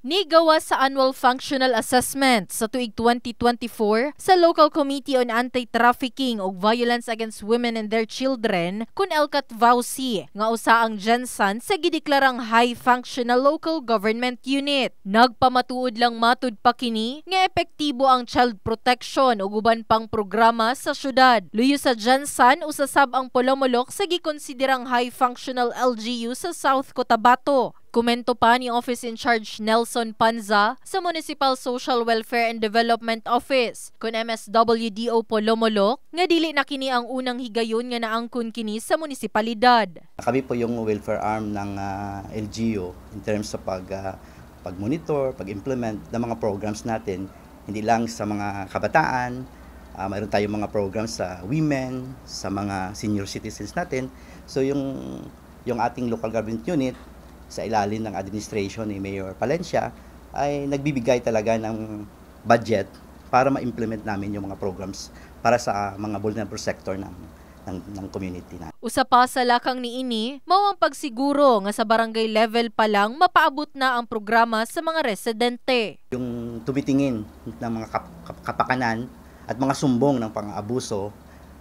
Nigawa sa Annual Functional Assessment sa tuig 2024 sa Local Committee on Anti-Trafficking ug Violence Against Women and Their Children kun Elcat Vauci nga usa ang Gensan sa gideklarang High Functional Local Government Unit. Nagpamatuod lang matud pa kini nga epektibo ang child protection ug uban pang programa sa syudad. Luyo sa Gensan usasab ang Polomolok sa gikonsiderang High Functional LGU sa South Cotabato. Komento pa ni Office in Charge Nelson Panza sa Municipal Social Welfare and Development Office kun MSWDO Polomolok nga dili na kini ang unang higayon nga naangkon kini sa munisipalidad. Kami po yung welfare arm ng LGU in terms sa pag-monitor, pag-implement ng mga programs natin, hindi lang sa mga kabataan, mayroon tayong mga programs sa women, sa mga senior citizens natin. So yung ating local government unit sa ilalim ng administration ni Mayor Palencia ay nagbibigay talaga ng budget para ma-implement namin yung mga programs para sa mga vulnerable sector ng community na. Usa pa sa lakang niini, mao ang pagsiguro nga sa barangay level pa lang mapaabot na ang programa sa mga residente. Yung tumitingin ng mga kapakanan at mga sumbong ng pang-abuso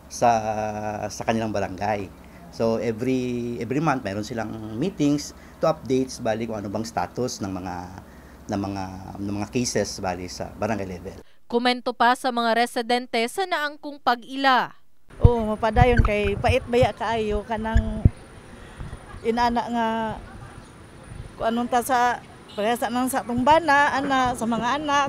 sa kanilang barangay. So every month mayroon silang meetings to updates bali kung ano bang status ng mga cases bali sa barangay level. Komento pa sa mga residente sa naangkong pag-ila. Oo, mapadayon kay pait baya kaayo kanang inana nga kung anong ta sa parehasa nang sa tumbana ana sa mga anak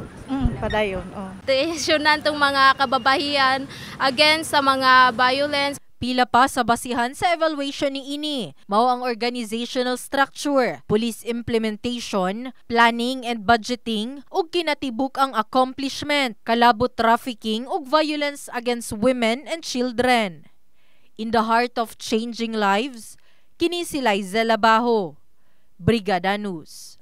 padayon. Tesyonan tong mga kababahian against sa mga violence. Pila pa sa basihan sa evaluation ni ini, mao ang organizational structure, police implementation, planning and budgeting, ug kinatibuk ang accomplishment, kalabot trafficking ug violence against women and children. In the heart of changing lives, kini si Liza Labajo, Brigada News.